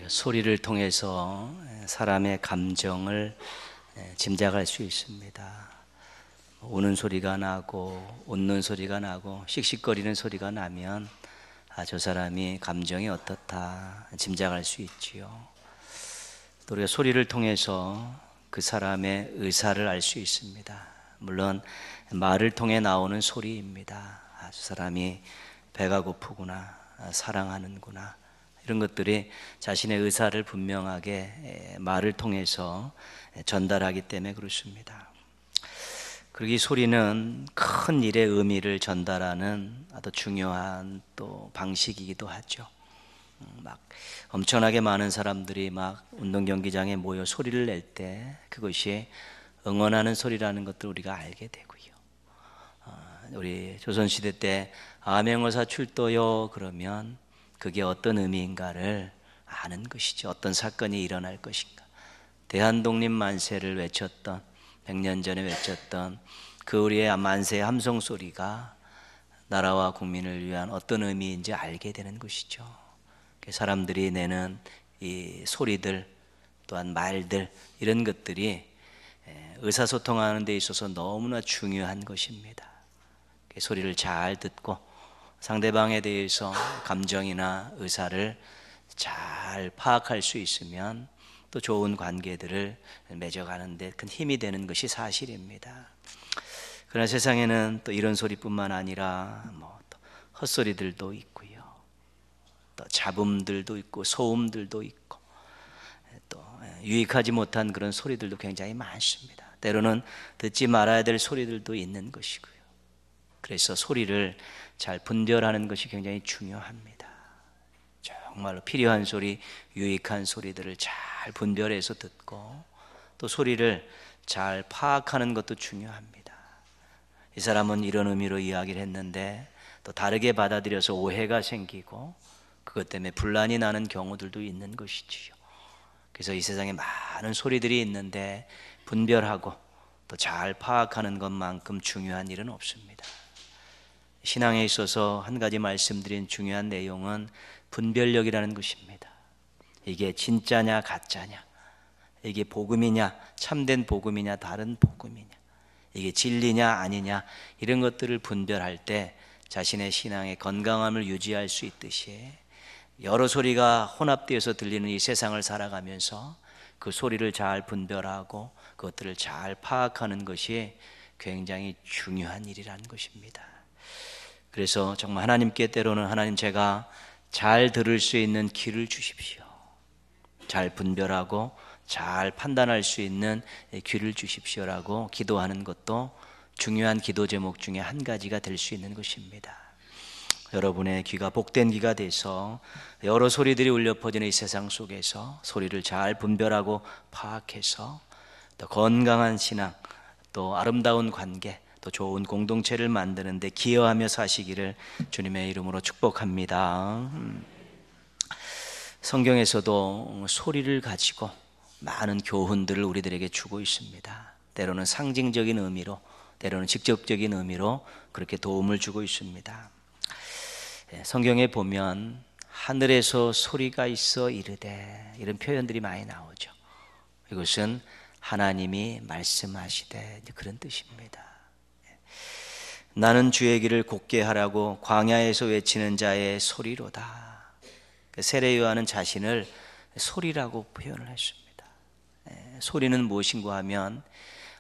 소리를 통해서 사람의 감정을 짐작할 수 있습니다. 우는 소리가 나고 웃는 소리가 나고 씩씩거리는 소리가 나면 저 사람이 감정이 어떻다 짐작할 수 있지요. 또 우리가 소리를 통해서 그 사람의 의사를 알 수 있습니다. 물론 말을 통해 나오는 소리입니다. 저 사람이 배가 고프구나, 사랑하는구나, 이런 것들이 자신의 의사를 분명하게 말을 통해서 전달하기 때문에 그렇습니다. 그리고 이 소리는 큰 일의 의미를 전달하는 아주 중요한 또 방식이기도 하죠. 막 엄청나게 많은 사람들이 막 운동 경기장에 모여 소리를 낼 때 그것이 응원하는 소리라는 것들 우리가 알게 되고요. 우리 조선시대 때 암행어사 출도요 그러면 그게 어떤 의미인가를 아는 것이죠. 어떤 사건이 일어날 것인가. 대한독립 만세를 외쳤던 100년 전에 외쳤던 그 우리의 만세의 함성 소리가 나라와 국민을 위한 어떤 의미인지 알게 되는 것이죠. 사람들이 내는 이 소리들 또한 말들 이런 것들이 의사소통하는 데 있어서 너무나 중요한 것입니다. 소리를 잘 듣고 상대방에 대해서 감정이나 의사를 잘 파악할 수 있으면 또 좋은 관계들을 맺어가는 데 큰 힘이 되는 것이 사실입니다. 그러나 세상에는 또 이런 소리뿐만 아니라 또 헛소리들도 있고요, 또 잡음들도 있고 소음들도 있고 또 유익하지 못한 그런 소리들도 굉장히 많습니다. 때로는 듣지 말아야 될 소리들도 있는 것이고요. 그래서 소리를 잘 분별하는 것이 굉장히 중요합니다. 정말로 필요한 소리, 유익한 소리들을 잘 분별해서 듣고 또 소리를 잘 파악하는 것도 중요합니다. 이 사람은 이런 의미로 이야기를 했는데 또 다르게 받아들여서 오해가 생기고 그것 때문에 분란이 나는 경우들도 있는 것이지요. 그래서 이 세상에 많은 소리들이 있는데 분별하고 또 잘 파악하는 것만큼 중요한 일은 없습니다. 신앙에 있어서 한 가지 말씀드린 중요한 내용은 분별력이라는 것입니다. 이게 진짜냐 가짜냐, 이게 복음이냐 참된 복음이냐 다른 복음이냐, 이게 진리냐 아니냐, 이런 것들을 분별할 때 자신의 신앙의 건강함을 유지할 수 있듯이 여러 소리가 혼합되어서 들리는 이 세상을 살아가면서 그 소리를 잘 분별하고 그것들을 잘 파악하는 것이 굉장히 중요한 일이라는 것입니다. 그래서 정말 하나님께 때로는 하나님 제가 잘 들을 수 있는 귀를 주십시오. 잘 분별하고 잘 판단할 수 있는 귀를 주십시오라고 기도하는 것도 중요한 기도 제목 중에 한 가지가 될 수 있는 것입니다. 여러분의 귀가 복된 귀가 돼서 여러 소리들이 울려 퍼지는 이 세상 속에서 소리를 잘 분별하고 파악해서 또 건강한 신앙, 또 아름다운 관계, 또 좋은 공동체를 만드는 데 기여하며 사시기를 주님의 이름으로 축복합니다. 성경에서도 소리를 가지고 많은 교훈들을 우리들에게 주고 있습니다. 때로는 상징적인 의미로, 때로는 직접적인 의미로 그렇게 도움을 주고 있습니다. 성경에 보면 하늘에서 소리가 있어 이르되, 이런 표현들이 많이 나오죠. 이것은 하나님이 말씀하시되, 그런 뜻입니다. 나는 주의 길을 곧게 하라고 광야에서 외치는 자의 소리로다. 세례 요한은 자신을 소리라고 표현을 했습니다. 소리는 무엇인가 하면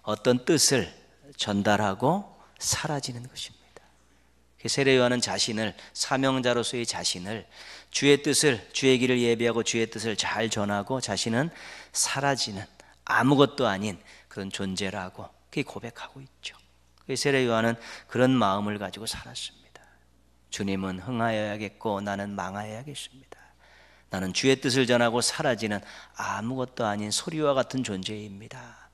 어떤 뜻을 전달하고 사라지는 것입니다. 세례 요한은 자신을, 사명자로서의 자신을, 주의 뜻을, 주의 길을 예비하고 주의 뜻을 잘 전하고 자신은 사라지는 아무것도 아닌 그런 존재라고 그렇게 고백하고 있죠. 세례 요한은 그런 마음을 가지고 살았습니다. 주님은 흥하여야겠고 나는 망하여야겠습니다. 나는 주의 뜻을 전하고 사라지는 아무것도 아닌 소리와 같은 존재입니다.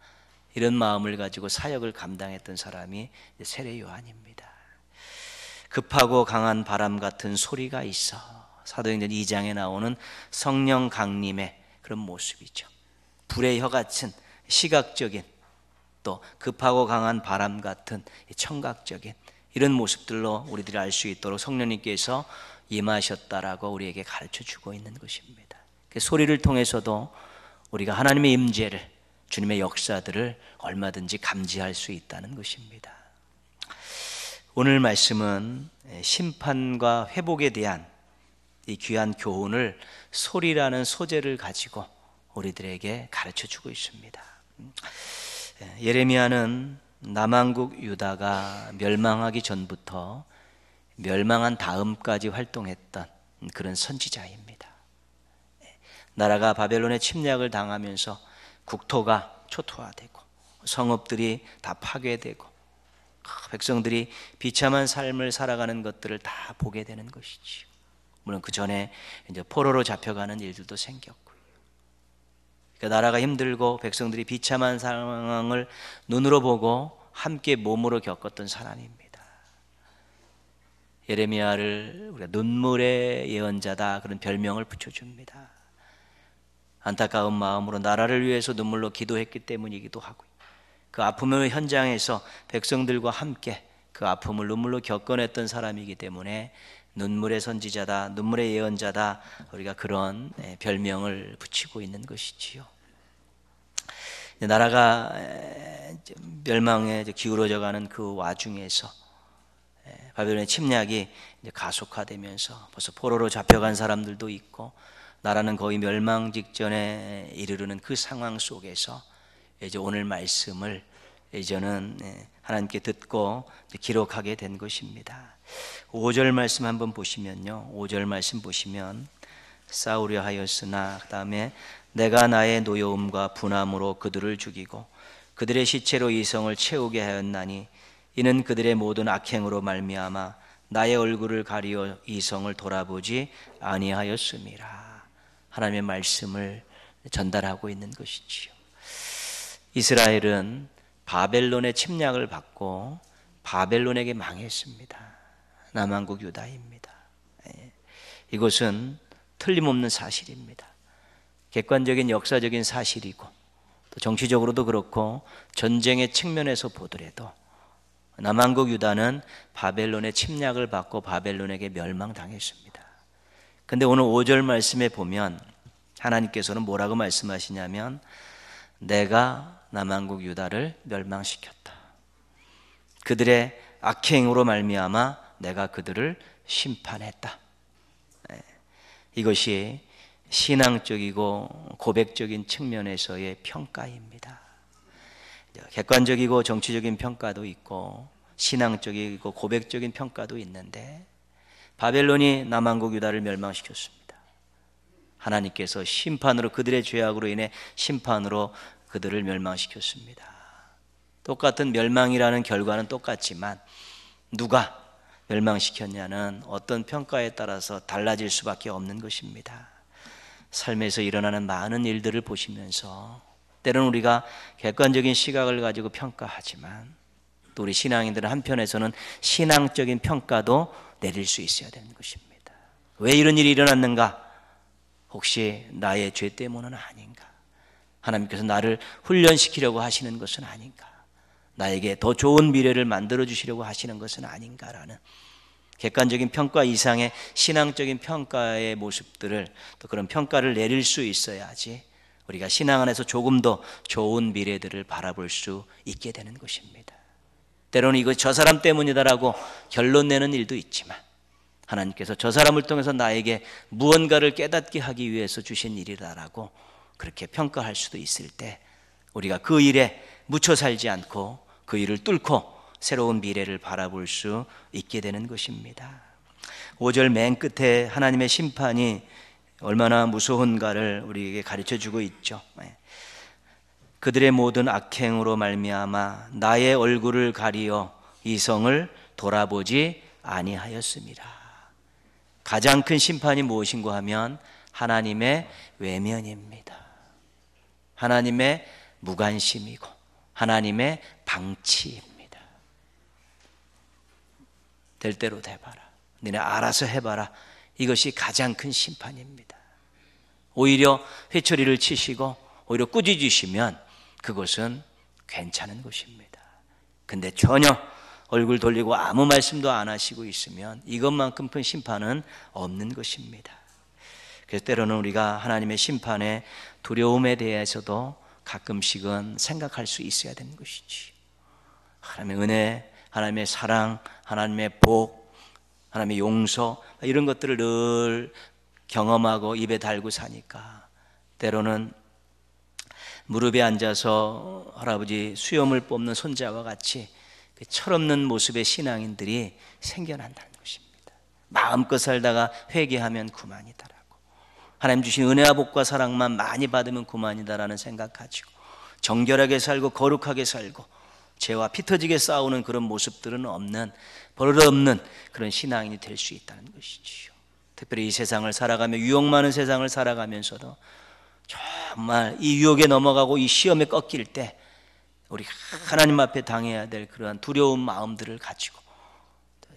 이런 마음을 가지고 사역을 감당했던 사람이 세례 요한입니다. 급하고 강한 바람 같은 소리가 있어, 사도행전 2장에 나오는 성령 강림의 그런 모습이죠. 불의 혀 같은 시각적인, 또 급하고 강한 바람 같은 청각적인 이런 모습들로 우리들이 알 수 있도록 성령님께서 임하셨다라고 우리에게 가르쳐 주고 있는 것입니다. 그 소리를 통해서도 우리가 하나님의 임재를, 주님의 역사들을 얼마든지 감지할 수 있다는 것입니다. 오늘 말씀은 심판과 회복에 대한 이 귀한 교훈을 소리라는 소재를 가지고 우리들에게 가르쳐 주고 있습니다. 예레미야는 남왕국 유다가 멸망하기 전부터 멸망한 다음까지 활동했던 그런 선지자입니다. 나라가 바벨론의 침략을 당하면서 국토가 초토화되고 성읍들이 다 파괴되고 백성들이 비참한 삶을 살아가는 것들을 다 보게 되는 것이지요. 물론 그 전에 이제 포로로 잡혀가는 일들도 생겼고요. 그러니까 나라가 힘들고 백성들이 비참한 상황을 눈으로 보고 함께 몸으로 겪었던 사람입니다. 예레미야를 우리가 눈물의 예언자다 그런 별명을 붙여줍니다. 안타까운 마음으로 나라를 위해서 눈물로 기도했기 때문이기도 하고요. 그 아픔의 현장에서 백성들과 함께 그 아픔을 눈물로 겪어냈던 사람이기 때문에 눈물의 선지자다, 눈물의 예언자다, 우리가 그런 별명을 붙이고 있는 것이지요. 나라가 멸망에 기울어져가는 그 와중에서 바벨론의 침략이 가속화되면서 벌써 포로로 잡혀간 사람들도 있고 나라는 거의 멸망 직전에 이르르는 그 상황 속에서 이제 오늘 말씀을 이제는 하나님께 듣고 기록하게 된 것입니다. 5절 말씀 한번 보시면요, 5절 말씀 보시면 싸우려 하였으나 그 다음에 내가 나의 노여움과 분함으로 그들을 죽이고 그들의 시체로 이성을 채우게 하였나니 이는 그들의 모든 악행으로 말미암아 나의 얼굴을 가리어 이성을 돌아보지 아니하였음이라. 하나님의 말씀을 전달하고 있는 것이지요. 이스라엘은 바벨론의 침략을 받고 바벨론에게 망했습니다. 남왕국 유다입니다. 이것은 틀림없는 사실입니다. 객관적인 역사적인 사실이고 또 정치적으로도 그렇고 전쟁의 측면에서 보더라도 남왕국 유다는 바벨론의 침략을 받고 바벨론에게 멸망당했습니다. 근데 오늘 5절 말씀에 보면 하나님께서는 뭐라고 말씀하시냐면 내가 남왕국 유다를 멸망시켰다. 그들의 악행으로 말미암아 내가 그들을 심판했다. 이것이 신앙적이고 고백적인 측면에서의 평가입니다. 객관적이고 정치적인 평가도 있고 신앙적이고 고백적인 평가도 있는데 바벨론이 남왕국 유다를 멸망시켰습니다. 하나님께서 심판으로 그들의 죄악으로 인해 심판으로 그들을 멸망시켰습니다. 똑같은 멸망이라는 결과는 똑같지만 누가 멸망시켰냐는 어떤 평가에 따라서 달라질 수밖에 없는 것입니다. 삶에서 일어나는 많은 일들을 보시면서 때로는 우리가 객관적인 시각을 가지고 평가하지만 또 우리 신앙인들은 한편에서는 신앙적인 평가도 내릴 수 있어야 되는 것입니다. 왜 이런 일이 일어났는가? 혹시 나의 죄 때문은 아닌가? 하나님께서 나를 훈련시키려고 하시는 것은 아닌가? 나에게 더 좋은 미래를 만들어 주시려고 하시는 것은 아닌가라는 객관적인 평가 이상의 신앙적인 평가의 모습들을 또 그런 평가를 내릴 수 있어야지 우리가 신앙 안에서 조금 더 좋은 미래들을 바라볼 수 있게 되는 것입니다. 때로는 이거 저 사람 때문이다라고 결론 내는 일도 있지만 하나님께서 저 사람을 통해서 나에게 무언가를 깨닫게 하기 위해서 주신 일이다라고 그렇게 평가할 수도 있을 때 우리가 그 일에 묻혀 살지 않고 그 일을 뚫고 새로운 미래를 바라볼 수 있게 되는 것입니다. 5절 맨 끝에 하나님의 심판이 얼마나 무서운가를 우리에게 가르쳐주고 있죠. 그들의 모든 악행으로 말미암아 나의 얼굴을 가리어 이성을 돌아보지 아니하였습니다. 가장 큰 심판이 무엇인가 하면 하나님의 외면입니다. 하나님의 무관심이고 하나님의 방치입니다. 될 대로 돼봐라. 너네 알아서 해봐라. 이것이 가장 큰 심판입니다. 오히려 회초리를 치시고 오히려 꾸짖으시면 그것은 괜찮은 것입니다. 근데 전혀 얼굴 돌리고 아무 말씀도 안 하시고 있으면 이것만큼 큰 심판은 없는 것입니다. 그래서 때로는 우리가 하나님의 심판의 두려움에 대해서도 가끔씩은 생각할 수 있어야 되는 것이지. 하나님의 은혜, 하나님의 사랑, 하나님의 복, 하나님의 용서, 이런 것들을 늘 경험하고 입에 달고 사니까 때로는 무릎에 앉아서 할아버지 수염을 뽑는 손자와 같이 그 철없는 모습의 신앙인들이 생겨난다는 것입니다. 마음껏 살다가 회개하면 그만이다라고, 하나님 주신 은혜와 복과 사랑만 많이 받으면 그만이다라는 생각 가지고 정결하게 살고 거룩하게 살고 죄와 피 터지게 싸우는 그런 모습들은 없는, 버릇없는 그런 신앙인이 될 수 있다는 것이지요. 특별히 이 세상을 살아가며 유혹 많은 세상을 살아가면서도 정말 이 유혹에 넘어가고 이 시험에 꺾일 때 우리 하나님 앞에 당해야 될 그러한 두려운 마음들을 가지고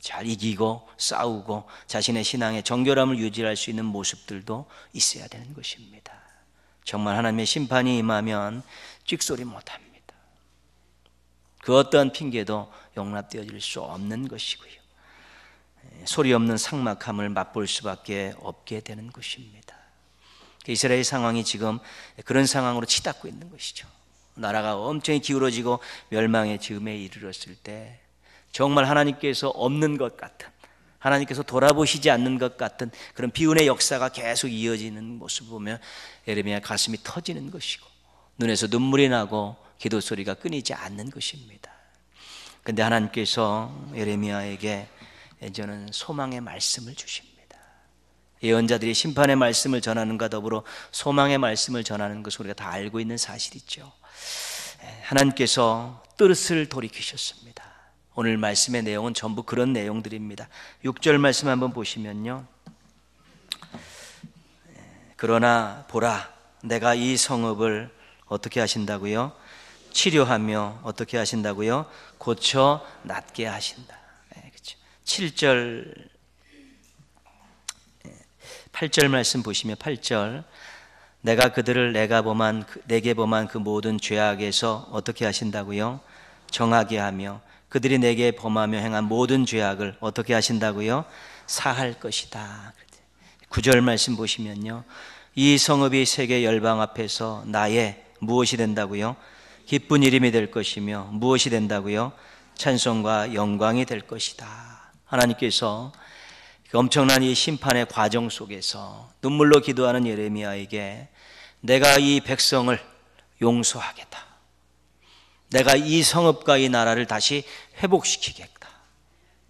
잘 이기고 싸우고 자신의 신앙의 정결함을 유지할 수 있는 모습들도 있어야 되는 것입니다. 정말 하나님의 심판이 임하면 찍소리 못합니다. 그 어떠한 핑계도 용납되어질 수 없는 것이고요, 소리 없는 삭막함을 맛볼 수밖에 없게 되는 것입니다. 이스라엘 상황이 지금 그런 상황으로 치닫고 있는 것이죠. 나라가 엄청 기울어지고 멸망의 즈음에 이르렀을 때 정말 하나님께서 없는 것 같은, 하나님께서 돌아보시지 않는 것 같은 그런 비운의 역사가 계속 이어지는 모습을 보면 예레미야 가슴이 터지는 것이고 눈에서 눈물이 나고 기도 소리가 끊이지 않는 것입니다. 그런데 하나님께서 예레미야에게 저는 소망의 말씀을 주십니다. 예언자들이 심판의 말씀을 전하는가 더불어 소망의 말씀을 전하는 것을 우리가 다 알고 있는 사실이죠. 하나님께서 뜻을 돌이키셨습니다. 오늘 말씀의 내용은 전부 그런 내용들입니다. 6절 말씀 한번 보시면요, 그러나 보라, 내가 이 성읍을 어떻게 하신다고요? 치료하며 어떻게 하신다고요? 고쳐 낫게 하신다. 그렇죠. 7절 8절 말씀 보시면 8절, 내가 그들을 내게 범한 그 모든 죄악에서 어떻게 하신다고요? 정하게 하며 그들이 내게 범하며 행한 모든 죄악을 어떻게 하신다고요? 사할 것이다. 9절 말씀 보시면요, 이 성읍이 세계 열방 앞에서 나의 무엇이 된다고요? 기쁜 이름이 될 것이며 무엇이 된다고요? 찬송과 영광이 될 것이다. 하나님께서 엄청난 이 심판의 과정 속에서 눈물로 기도하는 예레미야에게 내가 이 백성을 용서하겠다, 내가 이 성읍과 이 나라를 다시 회복시키겠다,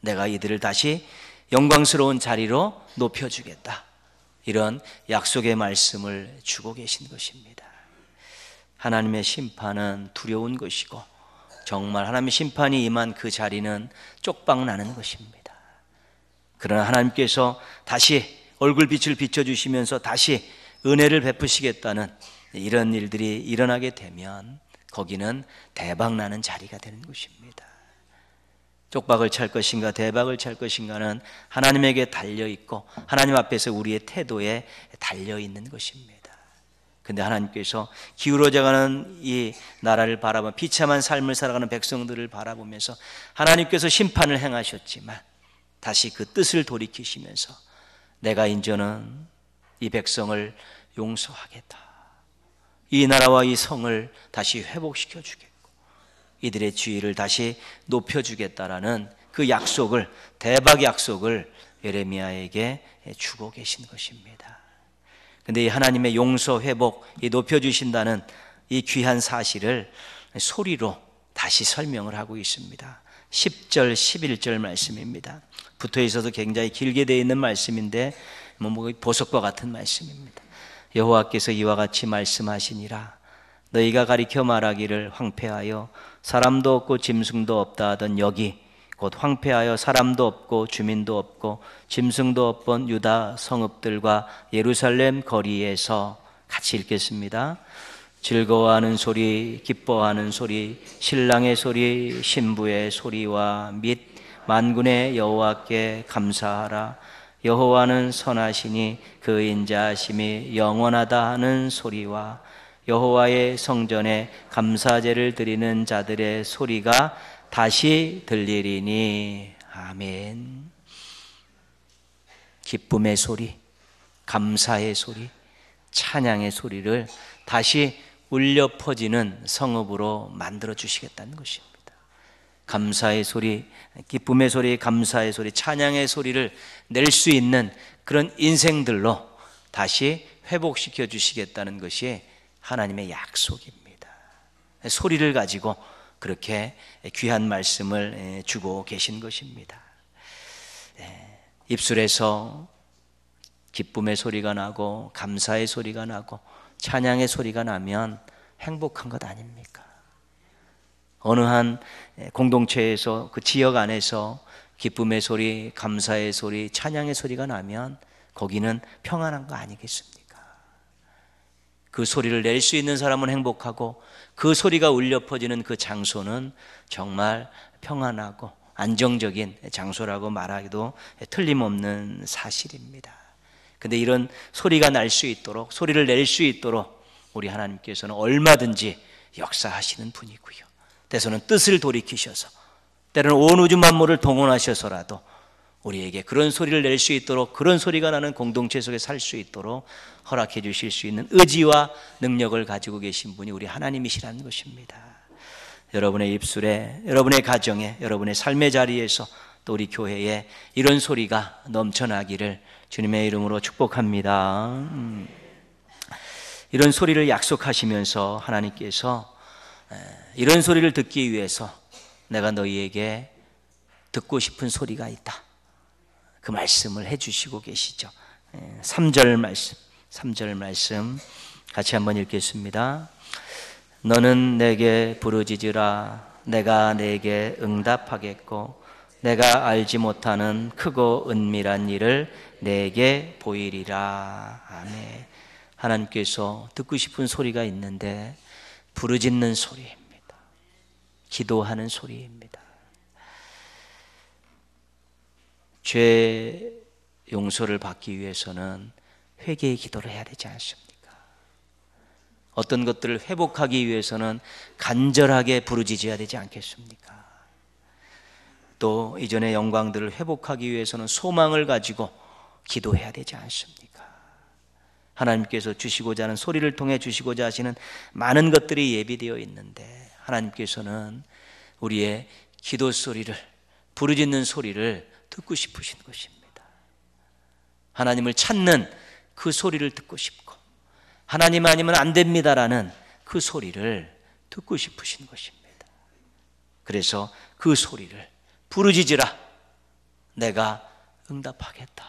내가 이들을 다시 영광스러운 자리로 높여주겠다, 이런 약속의 말씀을 주고 계신 것입니다. 하나님의 심판은 두려운 것이고 정말 하나님의 심판이 임한 그 자리는 쪽박나는 것입니다. 그러나 하나님께서 다시 얼굴빛을 비춰주시면서 다시 은혜를 베푸시겠다는 이런 일들이 일어나게 되면 거기는 대박나는 자리가 되는 것입니다. 쪽박을 찰 것인가 대박을 찰 것인가는 하나님에게 달려있고 하나님 앞에서 우리의 태도에 달려있는 것입니다. 근데 하나님께서 기울어져가는 이 나라를 바라보며 비참한 삶을 살아가는 백성들을 바라보면서 하나님께서 심판을 행하셨지만 다시 그 뜻을 돌이키시면서 내가 인저는 이 백성을 용서하겠다, 이 나라와 이 성을 다시 회복시켜 주겠고 이들의 지위를 다시 높여주겠다라는 그 약속을, 대박 약속을 예레미야에게 주고 계신 것입니다. 그런데 이 하나님의 용서, 회복, 이 높여주신다는 이 귀한 사실을 소리로 다시 설명을 하고 있습니다. 10절, 11절 말씀입니다. 붙어 있어서 굉장히 길게 되어 있는 말씀인데 보석과 같은 말씀입니다. 여호와께서 이와 같이 말씀하시니라. 너희가 가리켜 말하기를 황폐하여 사람도 없고 짐승도 없다 하던 여기 곧 황폐하여 사람도 없고 주민도 없고 짐승도 없던 유다 성읍들과 예루살렘 거리에서, 같이 읽겠습니다. 즐거워하는 소리, 기뻐하는 소리, 신랑의 소리, 신부의 소리와 및 만군의 여호와께 감사하라. 여호와는 선하시니 그 인자하심이 영원하다 하는 소리와 여호와의 성전에 감사제를 드리는 자들의 소리가 다시 들리리니. 아멘. 기쁨의 소리, 감사의 소리, 찬양의 소리를 다시 울려 퍼지는 성읍으로 만들어 주시겠다는 것입니다. 감사의 소리, 기쁨의 소리, 감사의 소리, 찬양의 소리를 낼 수 있는 그런 인생들로 다시 회복시켜 주시겠다는 것이 하나님의 약속입니다. 소리를 가지고 그렇게 귀한 말씀을 주고 계신 것입니다. 입술에서 기쁨의 소리가 나고 감사의 소리가 나고 찬양의 소리가 나면 행복한 것 아닙니까? 어느 한 공동체에서 그 지역 안에서 기쁨의 소리, 감사의 소리, 찬양의 소리가 나면 거기는 평안한 거 아니겠습니까? 그 소리를 낼 수 있는 사람은 행복하고 그 소리가 울려 퍼지는 그 장소는 정말 평안하고 안정적인 장소라고 말하기도 틀림없는 사실입니다. 근데 이런 소리가 날 수 있도록, 소리를 낼 수 있도록 우리 하나님께서는 얼마든지 역사하시는 분이고요. 때로는 뜻을 돌이키셔서, 때로는 온 우주 만물을 동원하셔서라도 우리에게 그런 소리를 낼 수 있도록, 그런 소리가 나는 공동체 속에 살 수 있도록 허락해 주실 수 있는 의지와 능력을 가지고 계신 분이 우리 하나님이시라는 것입니다. 여러분의 입술에, 여러분의 가정에, 여러분의 삶의 자리에서 또 우리 교회에 이런 소리가 넘쳐나기를 주님의 이름으로 축복합니다. 이런 소리를 약속하시면서 하나님께서 이런 소리를 듣기 위해서 내가 너희에게 듣고 싶은 소리가 있다, 그 말씀을 해주시고 계시죠. 3절 말씀 같이 한번 읽겠습니다. 너는 내게 부르짖으라. 내가 내게 응답하겠고 내가 알지 못하는 크고 은밀한 일을 내게 보이리라. 아멘. 하나님께서 듣고 싶은 소리가 있는데 부르짖는 소리입니다. 기도하는 소리입니다. 죄 용서를 받기 위해서는 회개의 기도를 해야 되지 않습니까? 어떤 것들을 회복하기 위해서는 간절하게 부르짖어야 되지 않겠습니까? 또 이전의 영광들을 회복하기 위해서는 소망을 가지고 기도해야 되지 않습니까? 하나님께서 주시고자 하는, 소리를 통해 주시고자 하시는 많은 것들이 예비되어 있는데 하나님께서는 우리의 기도 소리를, 부르짖는 소리를 듣고 싶으신 것입니다. 하나님을 찾는 그 소리를 듣고 싶고, 하나님 아니면 안 됩니다라는 그 소리를 듣고 싶으신 것입니다. 그래서 그 소리를 부르짖으라. 내가 응답하겠다.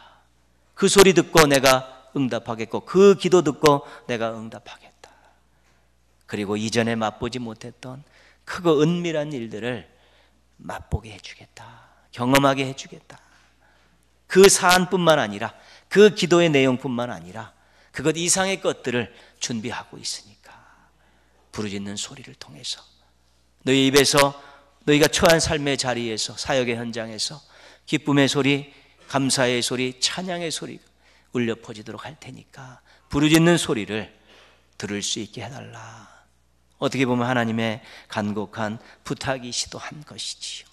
그 소리 듣고 내가 응답하겠고, 그 기도 듣고 내가 응답하겠다. 그리고 이전에 맛보지 못했던 크고 은밀한 일들을 맛보게 해주겠다, 경험하게 해주겠다. 그 사안뿐만 아니라, 그 기도의 내용뿐만 아니라 그것 이상의 것들을 준비하고 있으니까 부르짖는 소리를 통해서 너희 입에서, 너희가 처한 삶의 자리에서, 사역의 현장에서 기쁨의 소리, 감사의 소리, 찬양의 소리가 울려 퍼지도록 할 테니까 부르짖는 소리를 들을 수 있게 해달라. 어떻게 보면 하나님의 간곡한 부탁이시도 한 것이지요.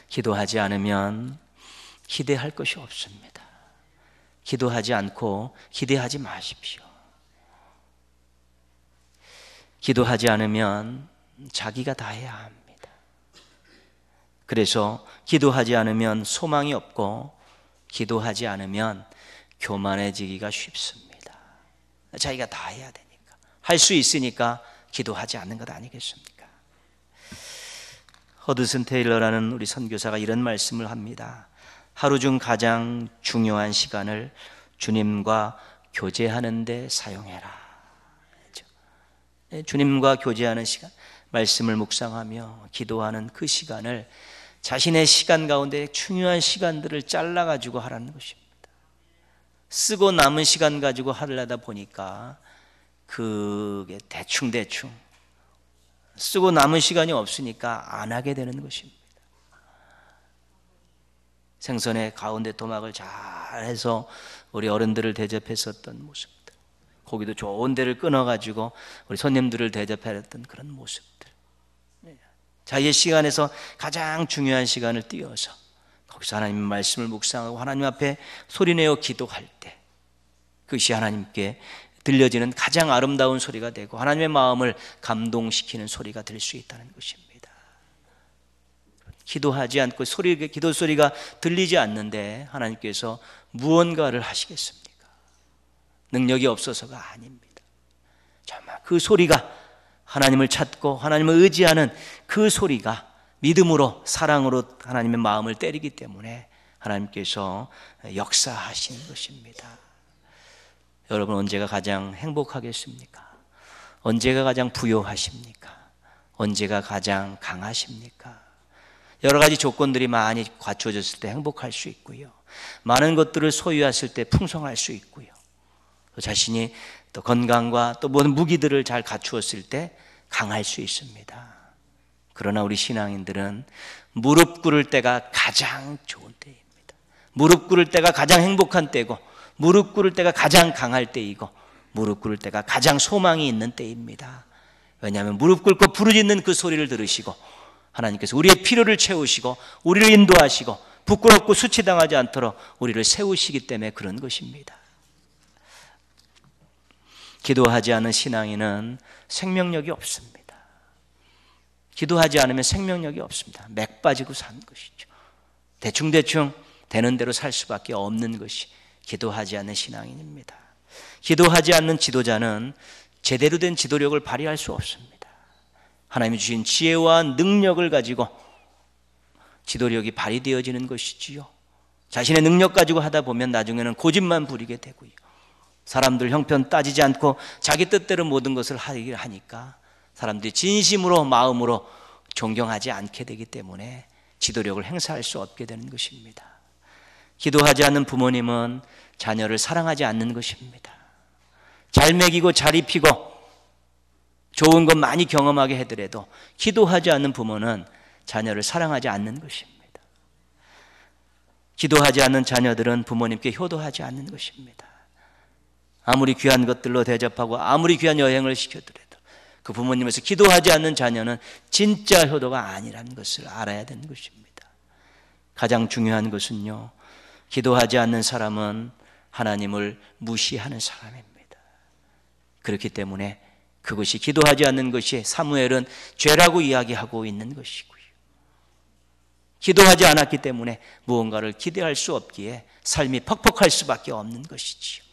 기도하지 않으면 기대할 것이 없습니다. 기도하지 않고 기대하지 마십시오. 기도하지 않으면 자기가 다 해야 합니다. 그래서 기도하지 않으면 소망이 없고, 기도하지 않으면 교만해지기가 쉽습니다. 자기가 다 해야 되니까, 할 수 있으니까 기도하지 않는 것 아니겠습니까? 허드슨 테일러라는 우리 선교사가 이런 말씀을 합니다. 하루 중 가장 중요한 시간을 주님과 교제하는 데 사용해라. 주님과 교제하는 시간, 말씀을 묵상하며 기도하는 그 시간을 자신의 시간 가운데 중요한 시간들을 잘라가지고 하라는 것입니다. 쓰고 남은 시간 가지고 하려다 보니까 그게 대충 쓰고 남은 시간이 없으니까 안 하게 되는 것입니다. 생선의 가운데 토막을 잘해서 우리 어른들을 대접했었던 모습들, 고기도 좋은 데를 끊어가지고 우리 손님들을 대접했던 그런 모습들, 자기의 시간에서 가장 중요한 시간을 띄어서 거기서 하나님의 말씀을 묵상하고 하나님 앞에 소리내어 기도할 때 그것이 하나님께 들려지는 가장 아름다운 소리가 되고 하나님의 마음을 감동시키는 소리가 될 수 있다는 것입니다. 기도하지 않고 기도 소리가 들리지 않는데 하나님께서 무언가를 하시겠습니까? 능력이 없어서가 아닙니다. 정말 그 소리가 하나님을 찾고 하나님을 의지하는 그 소리가 믿음으로 사랑으로 하나님의 마음을 때리기 때문에 하나님께서 역사하시는 것입니다. 여러분 언제가 가장 행복하겠습니까? 언제가 가장 부요하십니까? 언제가 가장 강하십니까? 여러 가지 조건들이 많이 갖추어졌을 때 행복할 수 있고요. 많은 것들을 소유했을 때 풍성할 수 있고요. 또 자신이 또 건강과 또 모든 무기들을 잘 갖추었을 때 강할 수 있습니다. 그러나 우리 신앙인들은 무릎 꿇을 때가 가장 좋은 때입니다. 무릎 꿇을 때가 가장 행복한 때고 무릎 꿇을 때가 가장 강할 때이고 무릎 꿇을 때가 가장 소망이 있는 때입니다. 왜냐하면 무릎 꿇고 부르짖는 그 소리를 들으시고 하나님께서 우리의 필요를 채우시고 우리를 인도하시고 부끄럽고 수치당하지 않도록 우리를 세우시기 때문에 그런 것입니다. 기도하지 않은 신앙인은 생명력이 없습니다. 기도하지 않으면 생명력이 없습니다. 맥 빠지고 사는 것이죠. 대충대충 되는 대로 살 수밖에 없는 것이 기도하지 않는 신앙인입니다. 기도하지 않는 지도자는 제대로 된 지도력을 발휘할 수 없습니다. 하나님이 주신 지혜와 능력을 가지고 지도력이 발휘되어지는 것이지요. 자신의 능력 가지고 하다 보면 나중에는 고집만 부리게 되고요. 사람들 형편 따지지 않고 자기 뜻대로 모든 것을 하니까 사람들이 진심으로 마음으로 존경하지 않게 되기 때문에 지도력을 행사할 수 없게 되는 것입니다. 기도하지 않는 부모님은 자녀를 사랑하지 않는 것입니다. 잘 먹이고 잘 입히고 좋은 것 많이 경험하게 해더라도 기도하지 않는 부모는 자녀를 사랑하지 않는 것입니다. 기도하지 않는 자녀들은 부모님께 효도하지 않는 것입니다. 아무리 귀한 것들로 대접하고 아무리 귀한 여행을 시켜더라도 그 부모님에서 기도하지 않는 자녀는 진짜 효도가 아니라는 것을 알아야 되는 것입니다. 가장 중요한 것은요, 기도하지 않는 사람은 하나님을 무시하는 사람입니다. 그렇기 때문에 그것이 기도하지 않는 것이 사무엘은 죄라고 이야기하고 있는 것이고요. 기도하지 않았기 때문에 무언가를 기대할 수 없기에 삶이 퍽퍽할 수밖에 없는 것이지요.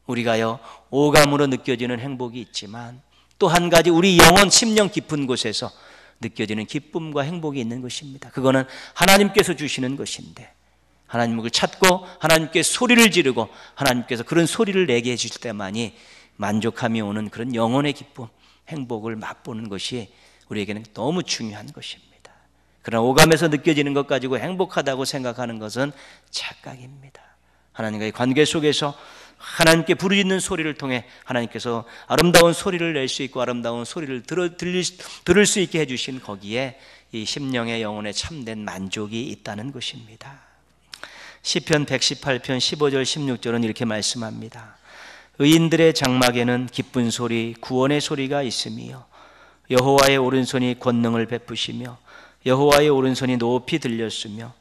우리가요, 오감으로 느껴지는 행복이 있지만 또 한 가지 우리 영혼 심령 깊은 곳에서 느껴지는 기쁨과 행복이 있는 것입니다. 그거는 하나님께서 주시는 것인데 하나님을 찾고 하나님께 소리를 지르고 하나님께서 그런 소리를 내게 해주실 때만이 만족함이 오는 그런 영혼의 기쁨, 행복을 맛보는 것이 우리에게는 너무 중요한 것입니다. 그러나 오감에서 느껴지는 것 가지고 행복하다고 생각하는 것은 착각입니다. 하나님과의 관계 속에서 하나님께 부르짖는 소리를 통해 하나님께서 아름다운 소리를 낼 수 있고 아름다운 소리를 들을 수 있게 해주신 거기에 이 심령의 영혼에 참된 만족이 있다는 것입니다. 시편 118편 15절 16절은 이렇게 말씀합니다. 의인들의 장막에는 기쁜 소리, 구원의 소리가 있으며 여호와의 오른손이 권능을 베푸시며 여호와의 오른손이 높이 들렸으며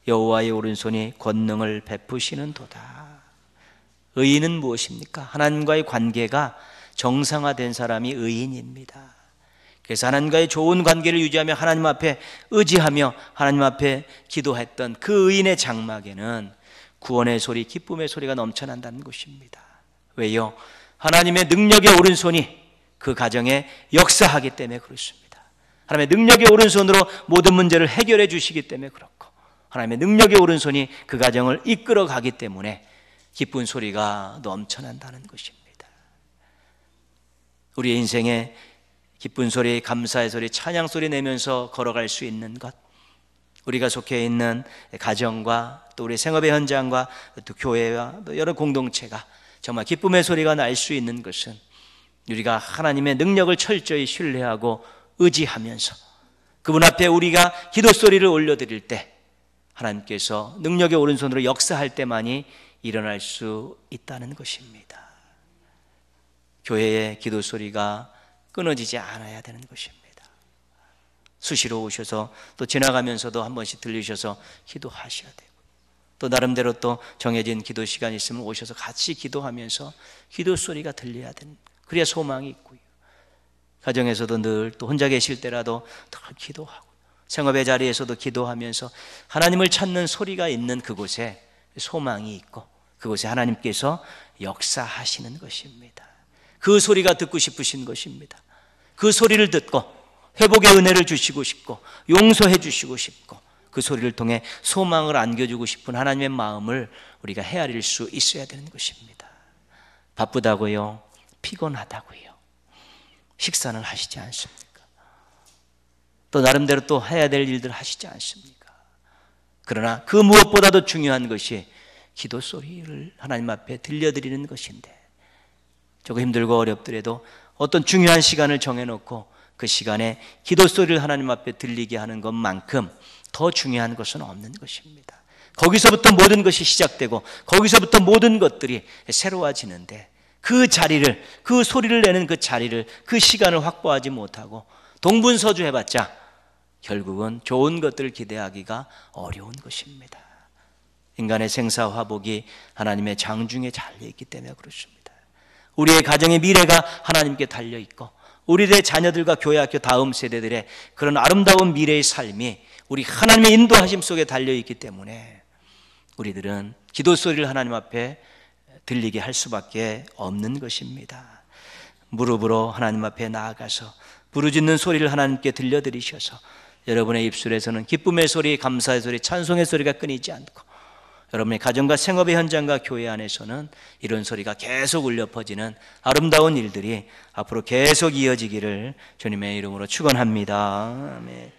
여호와의 오른손이 권능을 베푸시는도다. 의인은 무엇입니까? 하나님과의 관계가 정상화된 사람이 의인입니다. 그래서 하나님과의 좋은 관계를 유지하며 하나님 앞에 의지하며 하나님 앞에 기도했던 그 의인의 장막에는 구원의 소리, 기쁨의 소리가 넘쳐난다는 것입니다. 왜요? 하나님의 능력의 오른손이 그 가정에 역사하기 때문에 그렇습니다. 하나님의 능력의 오른손으로 모든 문제를 해결해 주시기 때문에 그렇고 하나님의 능력의 오른손이 그 가정을 이끌어 가기 때문에 기쁜 소리가 넘쳐난다는 것입니다. 우리의 인생에 기쁜 소리, 감사의 소리, 찬양 소리 내면서 걸어갈 수 있는 것, 우리가 속해 있는 가정과 또 우리 생업의 현장과 또 교회와 또 여러 공동체가 정말 기쁨의 소리가 날 수 있는 것은 우리가 하나님의 능력을 철저히 신뢰하고 의지하면서 그분 앞에 우리가 기도 소리를 올려드릴 때 하나님께서 능력의 오른손으로 역사할 때만이 일어날 수 있다는 것입니다. 교회의 기도 소리가 끊어지지 않아야 되는 것입니다. 수시로 오셔서 또 지나가면서도 한 번씩 들리셔서 기도하셔야 되고, 또 나름대로 또 정해진 기도 시간이 있으면 오셔서 같이 기도하면서 기도 소리가 들려야 되는, 그래야 소망이 있고요. 가정에서도 늘 또 혼자 계실 때라도 늘 기도하고, 생업의 자리에서도 기도하면서 하나님을 찾는 소리가 있는 그곳에 소망이 있고, 그곳에 하나님께서 역사하시는 것입니다. 그 소리가 듣고 싶으신 것입니다. 그 소리를 듣고 회복의 은혜를 주시고 싶고 용서해 주시고 싶고, 그 소리를 통해 소망을 안겨주고 싶은 하나님의 마음을 우리가 헤아릴 수 있어야 되는 것입니다. 바쁘다고요? 피곤하다고요? 식사는 하시지 않습니까? 또 나름대로 또 해야 될 일들 하시지 않습니까? 그러나 그 무엇보다도 중요한 것이 기도 소리를 하나님 앞에 들려드리는 것인데, 조금 힘들고 어렵더라도 어떤 중요한 시간을 정해놓고 그 시간에 기도 소리를 하나님 앞에 들리게 하는 것만큼 더 중요한 것은 없는 것입니다. 거기서부터 모든 것이 시작되고 거기서부터 모든 것들이 새로워지는데, 그 자리를, 그 소리를 내는 그 자리를, 그 시간을 확보하지 못하고 동분서주 해봤자 결국은 좋은 것들을 기대하기가 어려운 것입니다. 인간의 생사화복이 하나님의 장중에 달려있기 때문에 그렇습니다. 우리의 가정의 미래가 하나님께 달려있고, 우리의 자녀들과 교회학교 다음 세대들의 그런 아름다운 미래의 삶이 우리 하나님의 인도하심 속에 달려있기 때문에 우리들은 기도 소리를 하나님 앞에 들리게 할 수밖에 없는 것입니다. 무릎으로 하나님 앞에 나아가서 부르짖는 소리를 하나님께 들려드리셔서 여러분의 입술에서는 기쁨의 소리, 감사의 소리, 찬송의 소리가 끊이지 않고, 여러분의 가정과 생업의 현장과 교회 안에서는 이런 소리가 계속 울려 퍼지는 아름다운 일들이 앞으로 계속 이어지기를 주님의 이름으로 축원합니다. 아멘.